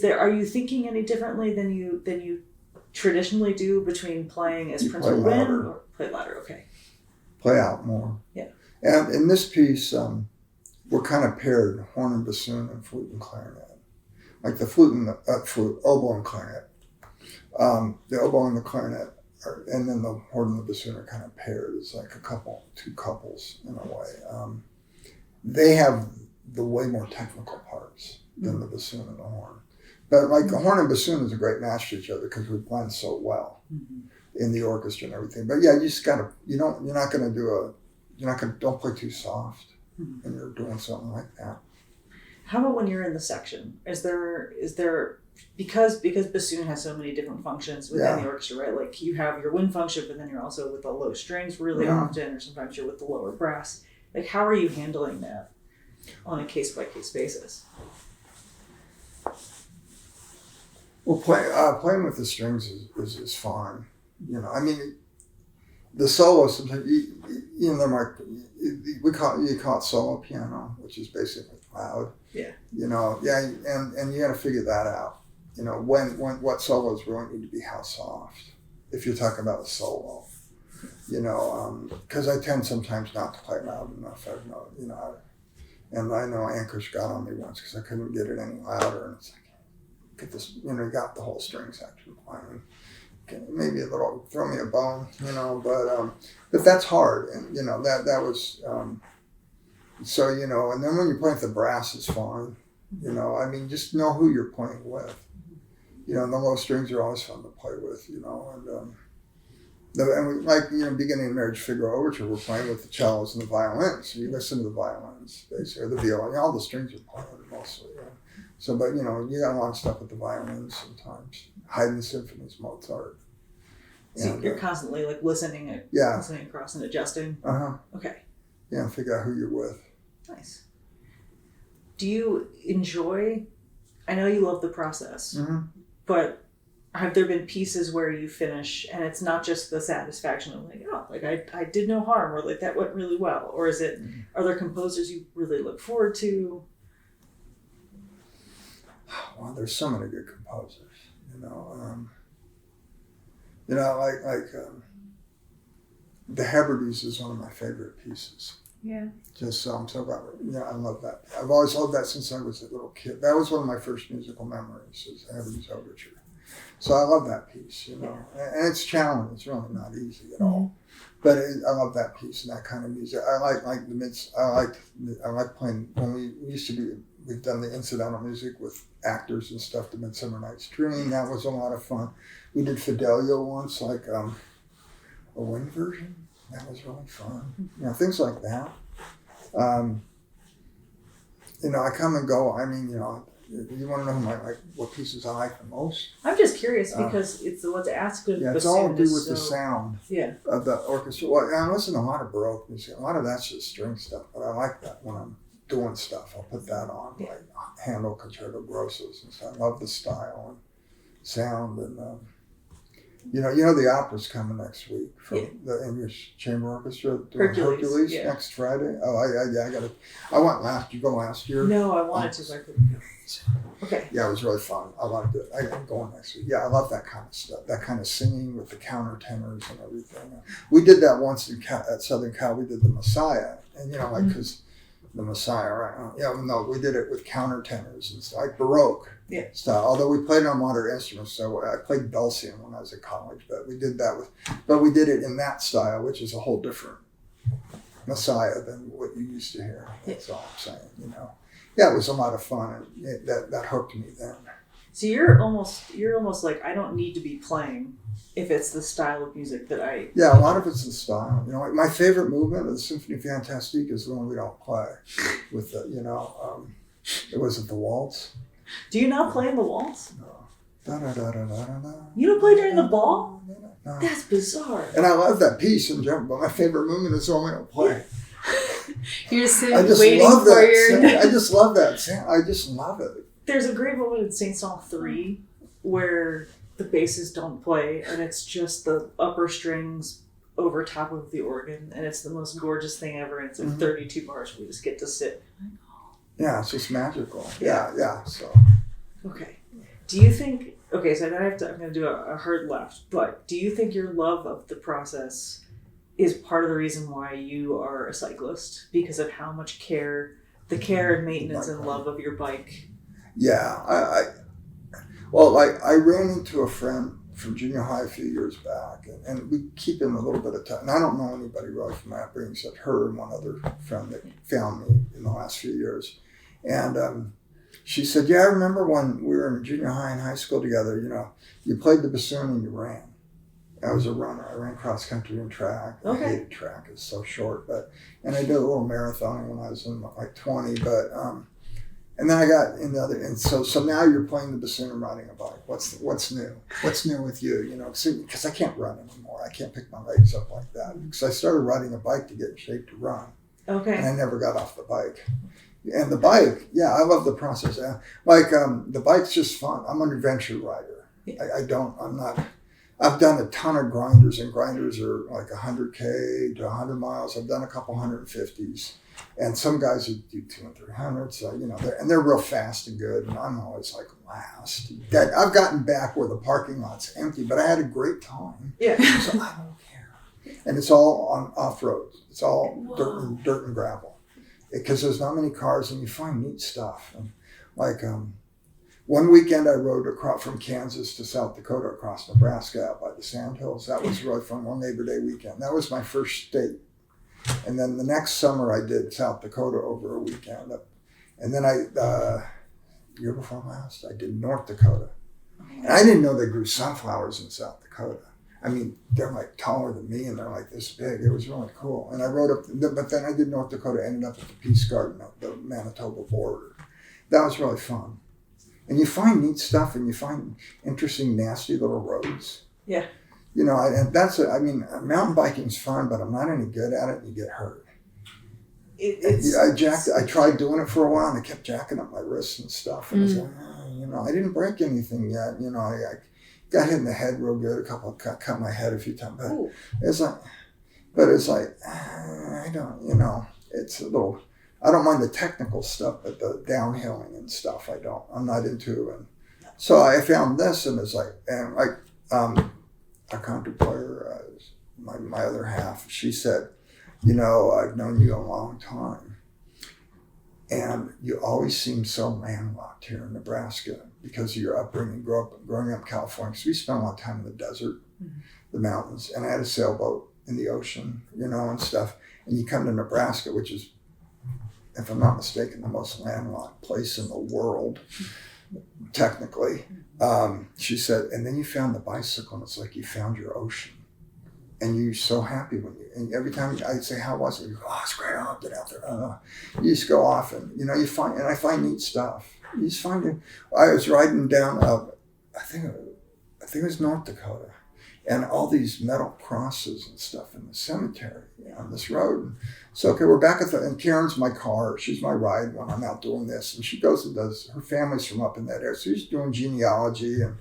Are you thinking any differently than you traditionally do between playing as principal wind or play louder? Okay. Play out more. Yeah. And in this piece, we're kind of paired, horn and bassoon and flute and clarinet. Like the flute and the oboe and clarinet. The oboe and the clarinet, and then the horn and the bassoon are kind of paired. It's like two couples in a way. They have the way more technical parts than the bassoon and the horn. But like the horn and bassoon is a great match to each other because we blend so well in the orchestra and everything. But yeah, you just gotta, don't play too soft when you're doing something like that. How about when you're in the section? Is there because bassoon has so many different functions within the orchestra, right? Like you have your wind function, but then you're also with the low strings really often, or sometimes you're with the lower brass. Like how are you handling that on a case by case basis? Well, playing with the strings is fun. The solo sometimes you call it solo piano, which is basically loud. Yeah. And you got to figure that out. What solos really need to be how soft. If you're talking about a solo, because I tend sometimes not to play loud enough. And I know Anchors got on me once because I couldn't get it any louder, and it's like, get this, you got the whole string section playing. Maybe a little, throw me a bone, but that's hard, and that was, and then when you play with the brass, it's fun, just know who you're playing with, and the low strings are always fun to play with, beginning of Marriage Figaro Overture, we're playing with the cellos and the violins, so you listen to the violins, basically, or the violin, all the strings are playing mostly, So, but you got a lot of stuff with the violins sometimes. Haydn symphonies, Mozart. So you're constantly like listening across and adjusting. Okay. Yeah, figure out who you're with. Nice. Do you enjoy? I know you love the process, but have there been pieces where you finish and it's not just the satisfaction of I did no harm, or like that went really well, or is it? Are there composers you really look forward to? Well, there's so many good composers, the Hebrides is one of my favorite pieces. Yeah. Just I'm so glad. I love that. I've always loved that since I was a little kid. That was one of my first musical memories, is the Hebrides Overture. So I love that piece, and it's challenging. It's really not easy at all. But I love that piece and that kind of music. I like the mids. I like playing when we used to do. We've done the incidental music with actors and stuff, the Midsummer Night's Dream. That was a lot of fun. We did Fidelio once, like a wind version. That was really fun. Things like that. I come and go. You want to know what pieces I like the most? I'm just curious because it's what's asked of it's all to do with the sound of the orchestra. Well, I listen to a lot of Baroque music. A lot of that's just string stuff, but I like that when I'm doing stuff. I'll put that on, like Handel Concerto Grossos and stuff. I love the style and sound, and the opera's coming next week from the English Chamber Orchestra doing Hercules next Friday. Oh, I got it. I went last. Did you go last year? No, I wanted to, but I couldn't go. Okay. Yeah, it was really fun. I liked it. I'm going next week. Yeah, I love that kind of stuff. That kind of singing with the countertenors and everything. We did that once at Southern Cal. We did the Messiah, and because the Messiah right now. Yeah, no, we did it with countertenors and stuff, like Baroque style. Although we played on modern instruments, so I played Dulcian when I was at college, but we did it in that style, which is a whole different Messiah than what you used to hear. That's all I'm saying, you know. Yeah, it was a lot of fun, and that hooked me then. So you're almost like, I don't need to be playing if it's the style of music that I... Yeah, a lot of it's the style. You know, like my favorite movement of the Symphonie Fantastique is the one we don't play with the, you know, it wasn't the waltz. Do you not play in the waltz? No. Da-da-da-da-da-da. You don't play during the ball? No. That's bizarre. And I love that piece in general, but my favorite movement is the one we don't play. You're just I just waiting love for that. I just love that. I just love it. There's a great moment in Saint Song 3 where the basses don't play and it's just the upper strings over top of the organ, and it's the most gorgeous thing ever, and it's like 32 bars where we just get to sit. Yeah, it's just magical. Yeah. So. Okay. Do you think... Okay, so I'm going to do a hard left, but do you think your love of the process is part of the reason why you are a cyclist? Because of how much care and maintenance and love of your bike? Yeah, I ran into a friend from junior high a few years back, and we keep in a little bit of touch. And I don't know anybody really from my upbringing except her and one other friend that found me in the last few years. And she said, yeah, I remember when we were in junior high and high school together, you know, you played the bassoon and you ran. I was a runner. I ran cross country and track. Okay. I hated track. It's so short. And I did a little marathoning when I was in like 20, and then I got in the other, and so now you're playing the bassoon and riding a bike. What's new? What's new with you? You know, because I can't run anymore. I can't pick my legs up like that. Because I started riding a bike to get in shape to run. Okay. And I never got off the bike. And the bike, yeah, I love the process. The bike's just fun. I'm an adventure rider. I've done a ton of grinders, and grinders are like 100K to 100 miles. I've done a couple 150s. And some guys who do 200 and 300, so, you know, they're real fast and good, and I'm always like last. I've gotten back where the parking lot's empty, but I had a great time. Yeah. So I don't care. And it's all on off-road. It's all dirt and gravel. Because there's not many cars, and you find neat stuff. And like one weekend I rode across from Kansas to South Dakota across Nebraska out by the Sandhills. That was really fun, one Labor Day weekend. That was my first state. And then the next summer I did South Dakota over a weekend. And then year before last, I did North Dakota. And I didn't know they grew sunflowers in South Dakota. I mean, they're like taller than me and they're like this big. It was really cool. And I rode up, but then I did North Dakota, ended up at the Peace Garden at the Manitoba border. That was really fun. And you find neat stuff, and you find interesting, nasty little roads. Yeah. You know, mountain biking's fun, but I'm not any good at it, and you get hurt. I tried doing it for a while, and I kept jacking up my wrists and stuff. And it's like, you know, I didn't break anything yet. You know, I got hit in the head real good. Cut my head a few times. But it's like, I don't, you know, it's a little, I don't mind the technical stuff, but the downhilling and stuff, I'm not into. And so I found this, and it's like, a country player, my other half, she said, you know, I've known you a long time, and you always seem so landlocked here in Nebraska because of your upbringing, growing up in California, because we spent a lot of time in the desert, the mountains, and I had a sailboat in the ocean, you know, and stuff, and you come to Nebraska, which is, if I'm not mistaken, the most landlocked place in the world, technically. She said, and then you found the bicycle, and it's like you found your ocean. And you're so happy and every time I'd say, how was it? You go, oh, it's great, I'll get out there. You just go off, and, you know, I find neat stuff. You just find it. I was riding down, I think it was North Dakota, and all these metal crosses and stuff in the cemetery on this road. So, okay, we're back and Karen's my car. She's my ride when I'm out doing this. And she goes and does, her family's from up in that area. So she's doing genealogy and,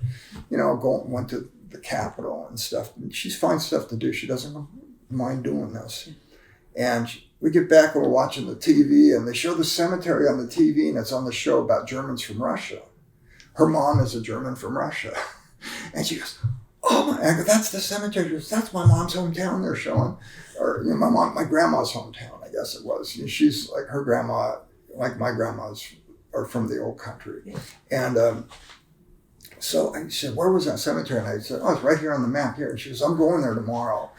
you know, went to the Capitol and stuff. And she finds stuff to do. She doesn't mind doing this. And we get back and we're watching the TV, and they show the cemetery on the TV, and it's on the show about Germans from Russia. Her mom is a German from Russia. And she goes, oh my, I go, that's the cemetery. She goes, that's my mom's hometown they're showing. Or, you know, my grandma's hometown. I guess it was. She's like her grandma, like my grandmas are from the old country. Yeah. And so I said, where was that cemetery? And I said, oh, it's right here on the map here. And she goes, I'm going there tomorrow.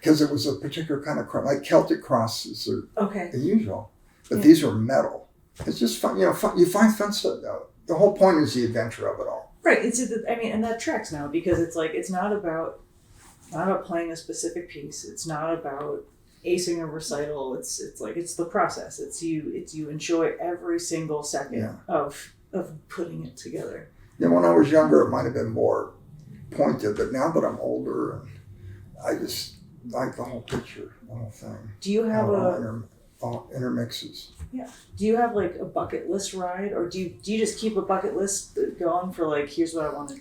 Because it was a particular kind of cross, like Celtic crosses are unusual. But these were metal. It's just fun, fun. You find fun stuff though. The whole point is the adventure of it all. Right. And that tracks now because it's like, it's not about playing a specific piece. It's not about acing a recital. It's like, it's the process. It's you enjoy every single second of putting it together. Yeah, when I was younger, it might have been more pointed, but now that I'm older, I just like the whole picture, the whole thing. Do you have intermixes? Yeah. Do you have like a bucket list ride, or do you just keep a bucket list going for like, here's what I want to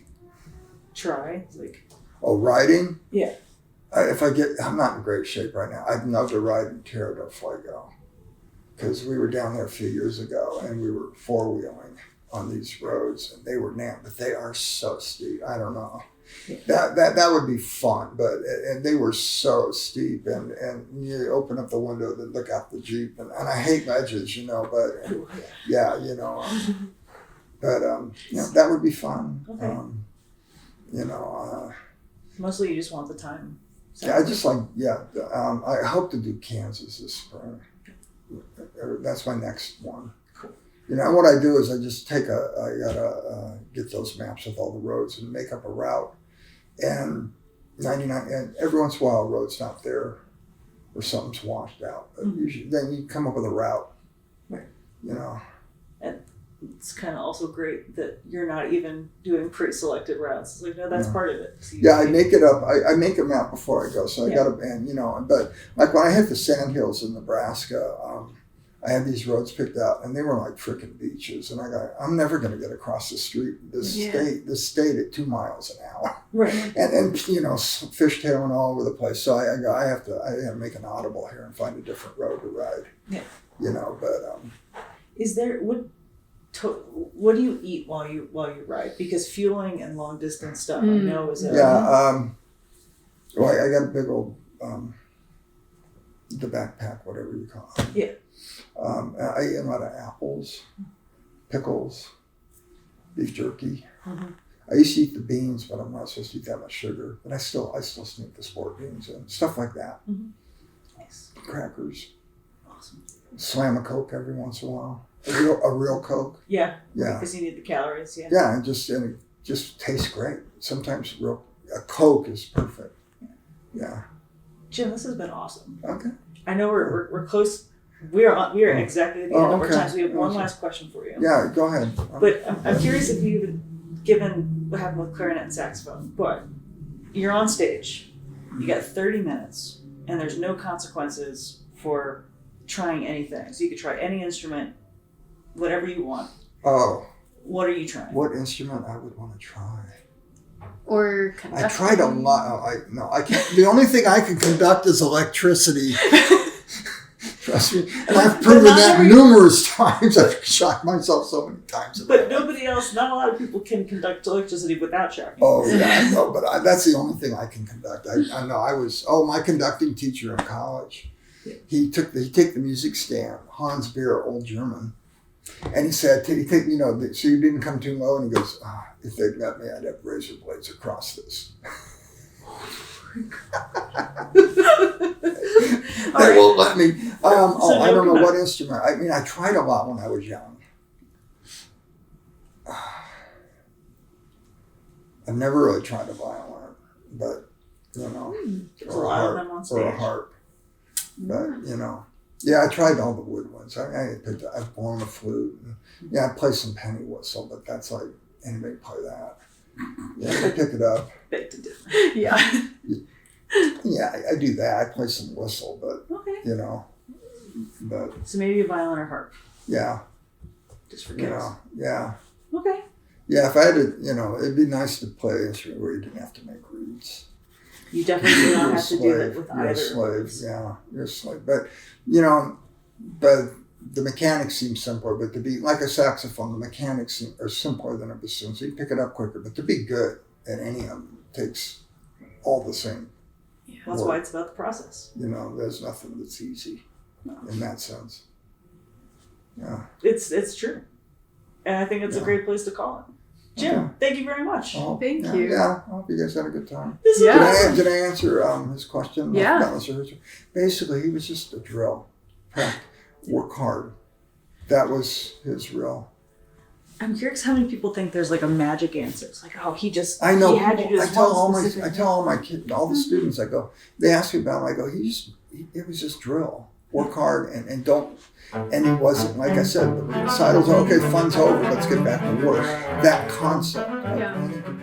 try? Like, riding? Yeah. I'm not in great shape right now. I'd love to ride in Tierra del Fuego because we were down there a few years ago and we were four-wheeling on these roads, and they were but they are so steep. I don't know. Yeah. That would be fun, and they were so steep, and you open up the window to look out the Jeep, and I hate ledges, but that would be fun. Okay. Mostly you just want the time. Yeah, I just I hope to do Kansas this spring. That's my next one. And what I do is I just I gotta get those maps with all the roads and make up a route. And every once in a while a road's not there or something's washed out. But usually then you come up with a route. Right. And it's kind of also great that you're not even doing pre-selected routes. It's like, no, that's part of it. So I make it up. I make a map before I go. So I gotta, but like when I hit the Sandhills in Nebraska, I had these roads picked out, and they were like freaking beaches. And I go, I'm never going to get across the street, this state at 2 miles an hour. Right. And fishtailing all over the place. So I go, I have to make an audible here and find a different road to ride. Yeah. Is there what do you eat while you ride? Because fueling and long distance stuff, I know is a well, I got a big old the backpack, whatever you call it. Yeah. I eat a lot of apples, pickles, beef jerky. Mm-hmm. I used to eat the beans, but I'm not supposed to eat that much sugar. But I still sneak the sport beans and stuff like that. Mm-hmm. Nice. Crackers. Awesome. Slam a Coke every once in a while. A real Coke. Yeah. Yeah. Because you need the calories. Yeah. Yeah, and it just tastes great. Sometimes a Coke is perfect. Yeah. Jim, this has been awesome. Okay. I know we're close. We are exactly at the end of our time. So we have one last question for you. Yeah, go ahead. But I'm curious if you've given what happened with clarinet and saxophone. But you're on stage. You got 30 minutes, and there's no consequences for trying anything. So you could try any instrument, whatever you want. Oh. What are you trying? What instrument I would want to try? Or conduct. I tried a lot. I can't. The only thing I can conduct is electricity. Trust me. And I've proven that numerous times. I've shocked myself so many times. But nobody else, not a lot of people can conduct electricity without shocking. Oh, yeah, I know. But that's the only thing I can conduct. I know. My conducting teacher in college, he took the music stand, Hans Beer, old German. And he said, so you didn't come too low? And he goes, if they'd met me, I'd have razor blades across this. They won't let me. I don't know what instrument. I mean, I tried a lot when I was young. I've never really tried a violin, but, there's a lot of them on stage. Or a harp. But, yeah, I tried all the wood ones. I've blown a flute. And, I play some penny whistle, but that's like, anybody play that. Yeah, I pick it up. Beg to differ. Yeah. Yeah, I do that. I play some whistle, but, but. So maybe a violin or harp. Yeah. Just for kicks. Yeah. Okay. Yeah, if I had to, it'd be nice to play an instrument where you didn't have to make reeds. You definitely do not have to do that with You're either. A slave, yeah. You're a slave. But, but the mechanics seem simpler, but to be like a saxophone, the mechanics are simpler than a bassoon, so you pick it up quicker. But to be good at any of them takes all the same. Yeah. That's why it's about the process. There's nothing that's easy. in that sense. Yeah. It's true. And I think it's a great place to call it. Jim, thank you very much. Oh, Thank you. Yeah, I hope you guys had a good time. Yeah. Did I answer his question? Yeah. Basically, he was just a drill. Work hard. That was his real. I'm curious how many people think there's like a magic answer. It's like, oh, he know. had to do this I tell all my kids, all the students. I go. They ask me about him. I go. It was just drill. Work hard and don't. And it wasn't, like I said, the recitals, okay, fun's over, let's get back to work. That concept. Yeah.